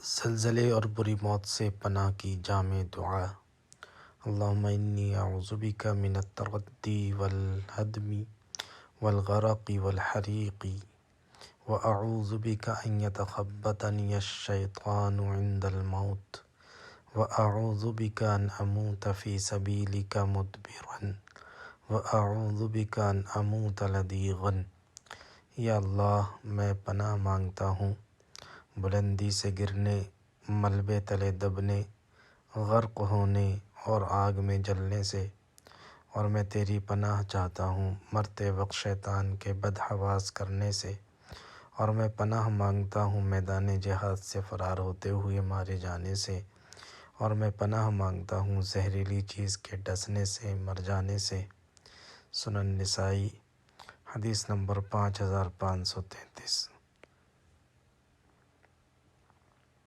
زلزلے اور بری موت سے پناہ کی جامع دعا۔ اللہم انی اعوذ بک من التردی والہدم والغرق والحریق واعوذ بک ان یتخبطنی الشیطان عند الموت واعوذ بک ان اموت فی سبیلک مدبرا واعوذ بک ان اموت لدیغا۔ یا اللہ، میں پناہ مانگتا ہوں بلندی سے گرنے، ملبے تلے دبنے، غرق ہونے اور آگ میں جلنے سے، اور میں تیری پناہ چاہتا ہوں مرتے وقت شیطان کے بدحواس کرنے سے، اور میں پناہ مانگتا ہوں میدان جہاد سے فرار ہوتے ہوئے مارے جانے سے، اور میں پناہ مانگتا ہوں زہریلی چیز کے ڈسنے سے، مر جانے سے۔ سنن نسائی، حدیث نمبر 5533۔